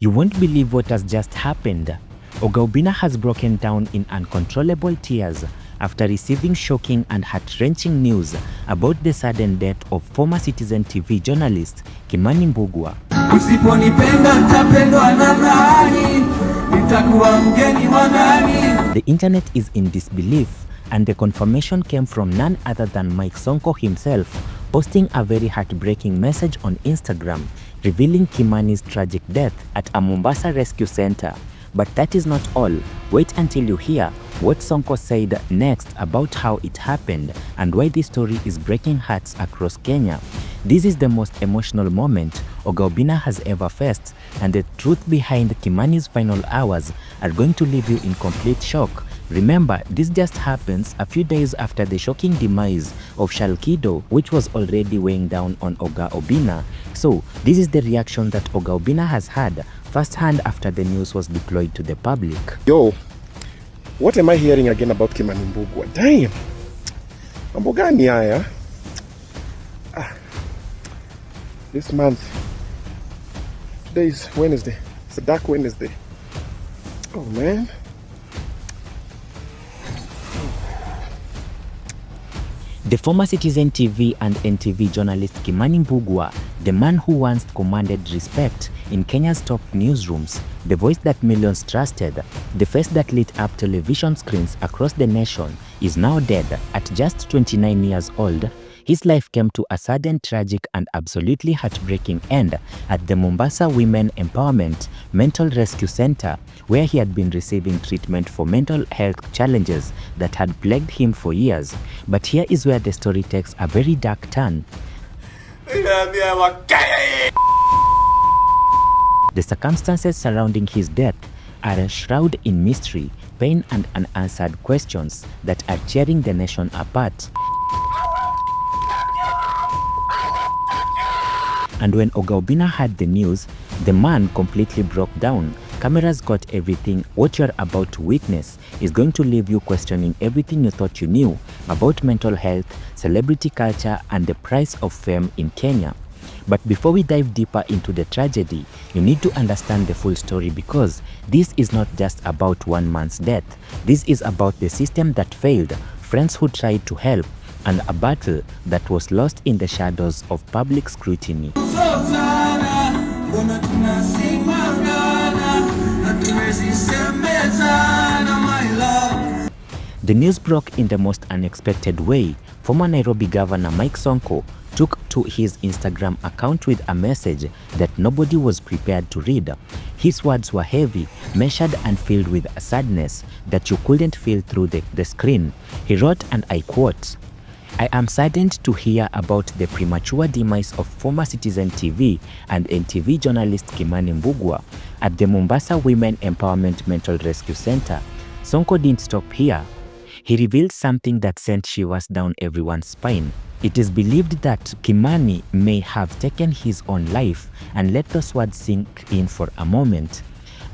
You won't believe what has just happened. Oga Obina has broken down in uncontrollable tears after receiving shocking and heart-wrenching news about the sudden death of former Citizen TV journalist Kimani Mbugua. The internet is in disbelief, and the confirmation came from none other than Sonko himself, posting a very heartbreaking message on Instagram revealing Kimani's tragic death at a Mombasa rescue center. But that is not all. Wait until you hear what Sonko said next about how it happened and why this story is breaking hearts across Kenya. This is the most emotional moment Oga Obina has ever faced, and the truth behind Kimani's final hours are going to leave you in complete shock. Remember, this just happens a few days after the shocking demise of Shalkido, which was already weighing down on Oga Obina. So, this is the reaction that Oga Obina has had firsthand after the news was deployed to the public. Yo, what am I hearing again about Kimani Mbugua? Damn! Mambo gani haya? This month, today is Wednesday. It's a dark Wednesday. Oh man. The former Citizen TV and NTV journalist Kimani Mbugua, the man who once commanded respect in Kenya's top newsrooms, the voice that millions trusted, the face that lit up television screens across the nation, is now dead at just 29 years old. His life came to a sudden, tragic and absolutely heartbreaking end at the Mombasa Women Empowerment Mental Rescue Center, where he had been receiving treatment for mental health challenges that had plagued him for years. But here is where the story takes a very dark turn. The circumstances surrounding his death are shrouded in mystery, pain and unanswered questions that are tearing the nation apart. And when Oga Obina heard the news, the man completely broke down. Cameras got everything. What you're about to witness is going to leave you questioning everything you thought you knew about mental health, celebrity culture, and the price of fame in Kenya. But before we dive deeper into the tragedy, you need to understand the full story, because this is not just about one man's death. This is about the system that failed, friends who tried to help, and a battle that was lost in the shadows of public scrutiny. The news broke in the most unexpected way. Former Nairobi Governor Sonko took to his Instagram account with a message that nobody was prepared to read. His words were heavy, measured and filled with a sadness that you couldn't feel through the screen. He wrote, and I quote, "I am saddened to hear about the premature demise of former Citizen TV and NTV journalist Kimani Mbugua at the Mombasa Women Empowerment Mental Rescue Center." Sonko didn't stop here. He revealed something that sent shivers down everyone's spine. It is believed that Kimani may have taken his own life, and let those words sink in for a moment.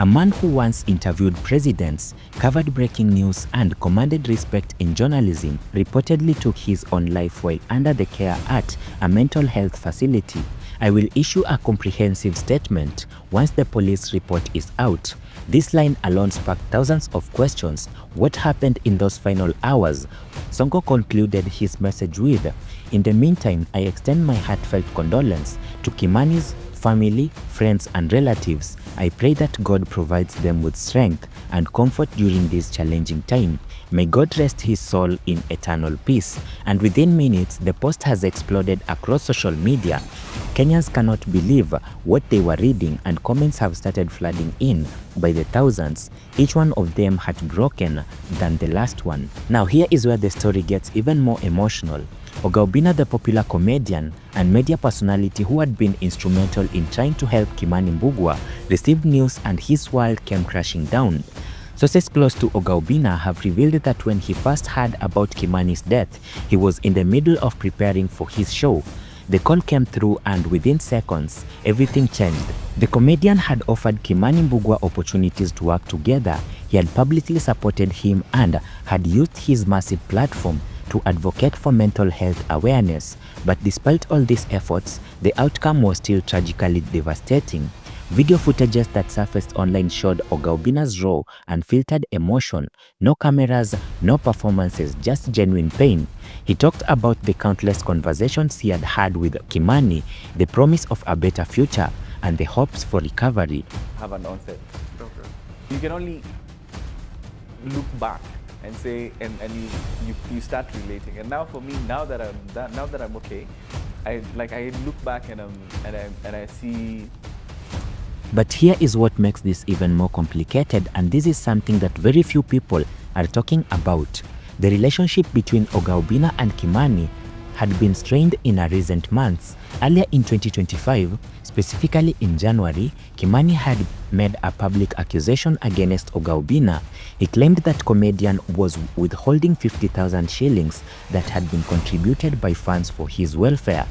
A man who once interviewed presidents, covered breaking news, and commanded respect in journalism reportedly took his own life while under the care at a mental health facility. I will issue a comprehensive statement once the police report is out. This line alone sparked thousands of questions. What happened in those final hours? Sonko concluded his message with, "In the meantime, I extend my heartfelt condolence to Kimani's family, friends and relatives. I pray that God provides them with strength and comfort during this challenging time. May God rest his soul in eternal peace." And within minutes, the post has exploded across social media. Kenyans cannot believe what they were reading, and comments have started flooding in by the thousands, each one of them heartbroken than the last one. Now here is where the story gets even more emotional. Oga Obina, the popular comedian and media personality who had been instrumental in trying to help Kimani Mbugua, received news and his world came crashing down. Sources close to Oga Obina have revealed that when he first heard about Kimani's death, he was in the middle of preparing for his show. The call came through, and within seconds, everything changed. The comedian had offered Kimani Mbugua opportunities to work together. He had publicly supported him and had used his massive platform to advocate for mental health awareness. But despite all these efforts, the outcome was still tragically devastating. Video footages that surfaced online showed Oga Obinna's raw, unfiltered emotion. No cameras, no performances, just genuine pain. He talked about the countless conversations he had had with Kimani, the promise of a better future, and the hopes for recovery. Have an onset. Okay. You can only look back and say, and you start relating. And now for me, now that I'm okay, I look back and I see. But here is what makes this even more complicated, and this is something that very few people are talking about. The relationship between Oga Obinna and Kimani had been strained in recent months. Earlier in 2025, specifically in January, Kimani had made a public accusation against Oga Obinna. He claimed that comedian was withholding 50,000 shillings that had been contributed by fans for his welfare.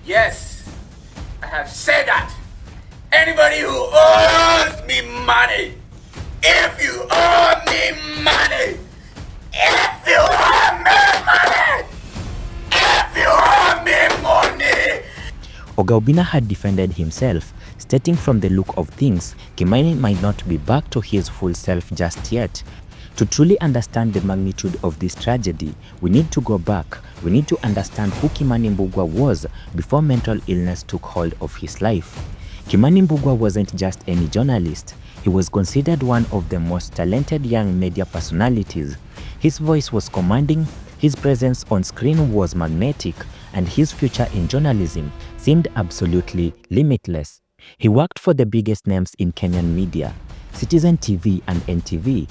Yes, I have said that. Anybody who owes me money, if you owe me money, if you owe me money, if you owe me money. Oga Obinna had defended himself, stating from the look of things, Kimani might not be back to his full self just yet. To truly understand the magnitude of this tragedy, we need to go back. We need to understand who Kimani Mbugua was before mental illness took hold of his life. Kimani Mbugua wasn't just any journalist. He was considered one of the most talented young media personalities. His voice was commanding, his presence on screen was magnetic, and his future in journalism seemed absolutely limitless. He worked for the biggest names in Kenyan media, Citizen TV and NTV.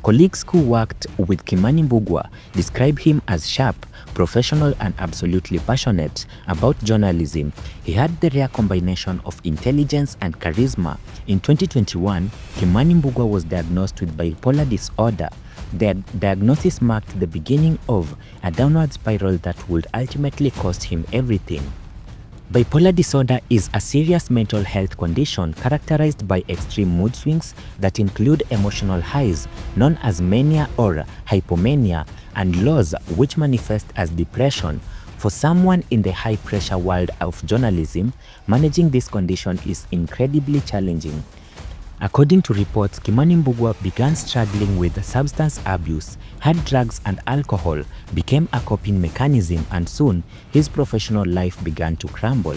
Colleagues who worked with Kimani Mbugua describe him as sharp, professional, and absolutely passionate about journalism. He had the rare combination of intelligence and charisma. In 2021, Kimani Mbugua was diagnosed with bipolar disorder. The diagnosis marked the beginning of a downward spiral that would ultimately cost him everything. Bipolar disorder is a serious mental health condition characterized by extreme mood swings that include emotional highs, known as mania or hypomania, and lows, which manifest as depression. For someone in the high-pressure world of journalism, managing this condition is incredibly challenging. According to reports, Kimani Mbugua began struggling with substance abuse, had drugs and alcohol, became a coping mechanism, and soon his professional life began to crumble.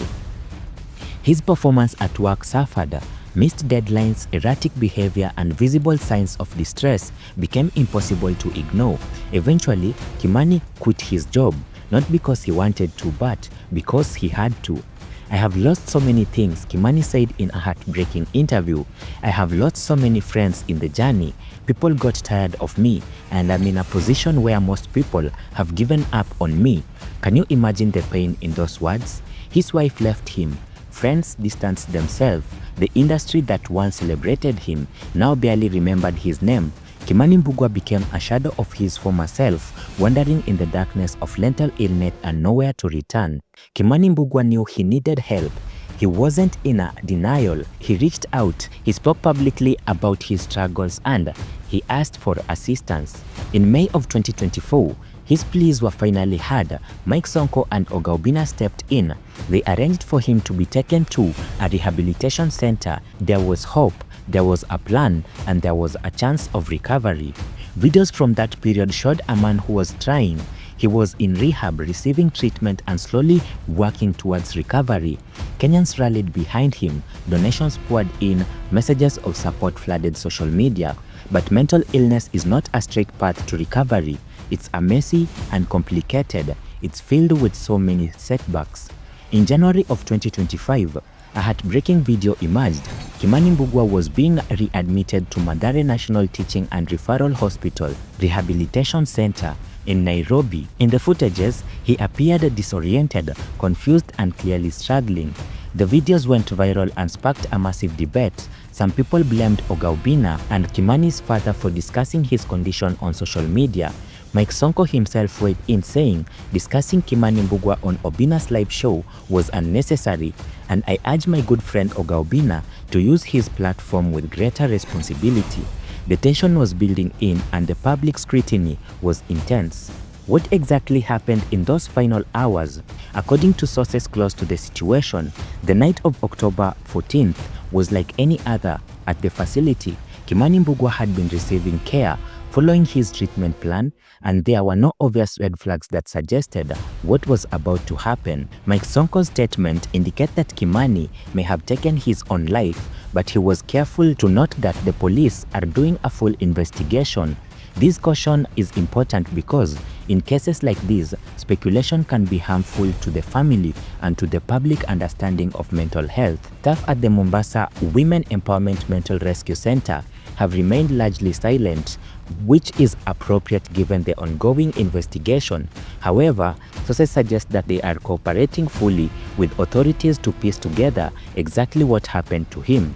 His performance at work suffered. Missed deadlines, erratic behavior, and visible signs of distress became impossible to ignore. Eventually, Kimani quit his job, not because he wanted to, but because he had to. I have lost so many things, Kimani said in a heartbreaking interview. I have lost so many friends in the journey. People got tired of me, and I'm in a position where most people have given up on me. Can you imagine the pain in those words? His wife left him. Friends distanced themselves. The industry that once celebrated him now barely remembered his name. Kimani Mbugua became a shadow of his former self, wandering in the darkness of mental illness and nowhere to return. Kimani Mbugua knew he needed help. He wasn't in a denial. He reached out, he spoke publicly about his struggles, and he asked for assistance. In May of 2024, his pleas were finally heard. Mike Sonko and Oga Obinna stepped in. They arranged for him to be taken to a rehabilitation center. There was hope. There was a plan, and there was a chance of recovery. Videos from that period showed a man who was trying. He was in rehab, receiving treatment and slowly working towards recovery. Kenyans rallied behind him. Donations poured in. Messages of support flooded social media. But mental illness is not a straight path to recovery. It's a messy and complicated. It's filled with so many setbacks. In January of 2025, a heartbreaking video emerged. Kimani Mbugua was being readmitted to Mathare National Teaching and Referral Hospital Rehabilitation Center in Nairobi. In the footages, he appeared disoriented, confused, and clearly struggling. The videos went viral and sparked a massive debate. Some people blamed Oga Obinna and Kimani's father for discussing his condition on social media. Mike Sonko himself weighed in, saying discussing Kimani Mbugua on Obinna's live show was unnecessary, and I urge my good friend Oga Obinna to use his platform with greater responsibility. The tension was building in and the public scrutiny was intense. What exactly happened in those final hours? According to sources close to the situation, the night of October 14th was like any other at the facility. Kimani Mbugua had been receiving care following his treatment plan, and there were no obvious red flags that suggested what was about to happen. Mike Sonko's statement indicates that Kimani may have taken his own life, but he was careful to note that the police are doing a full investigation. This caution is important because in cases like these, speculation can be harmful to the family and to the public understanding of mental health. Staff at the Mombasa Women Empowerment Mental Rescue Center have remained largely silent, which is appropriate given the ongoing investigation. However, sources suggest that they are cooperating fully with authorities to piece together exactly what happened to him.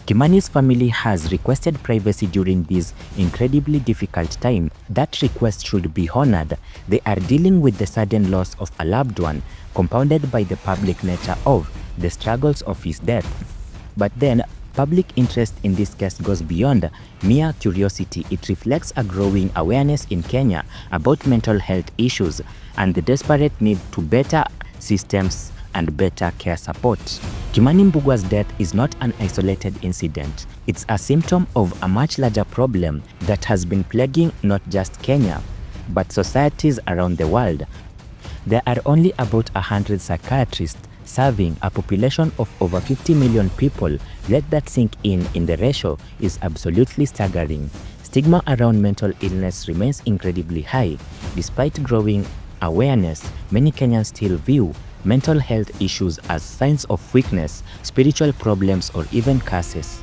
Kimani's family has requested privacy during this incredibly difficult time. That request should be honored. They are dealing with the sudden loss of a loved one, compounded by the public nature of the struggles of his death. But then, public interest in this case goes beyond mere curiosity. It reflects a growing awareness in Kenya about mental health issues and the desperate need to better systems and better care support. Kimani Mbugua's death is not an isolated incident. It's a symptom of a much larger problem that has been plaguing not just Kenya, but societies around the world. There are only about 100 psychiatrists serving a population of over 50 million people. Let that sink in the ratio is absolutely staggering. Stigma around mental illness remains incredibly high. Despite growing awareness, many Kenyans still view mental health issues as signs of weakness, spiritual problems, or even curses.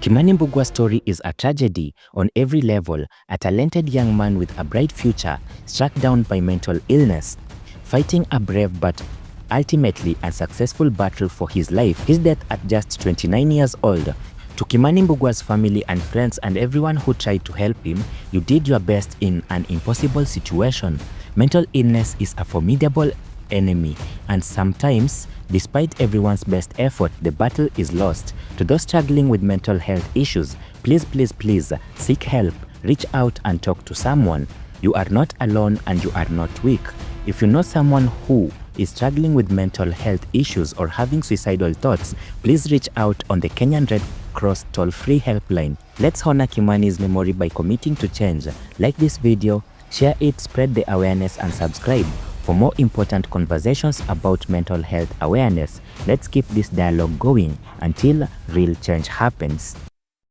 Kimani Mbugua's story is a tragedy on every level. A talented young man with a bright future struck down by mental illness, fighting a brave but ultimately unsuccessful battle for his life. His death at just 29 years old. To Kimani Mbugua's family and friends and everyone who tried to help him, you did your best in an impossible situation. Mental illness is a formidable enemy, and sometimes, despite everyone's best effort, the battle is lost. To those struggling with mental health issues, please seek help. Reach out and talk to someone. You are not alone and you are not weak. If you know someone who is struggling with mental health issues or having suicidal thoughts, please reach out on the Kenyan Red Cross toll-free helpline. Let's honor Kimani's memory by committing to change. Like this video, share it, spread the awareness, and subscribe for more important conversations about mental health awareness. Let's keep this dialogue going until real change happens.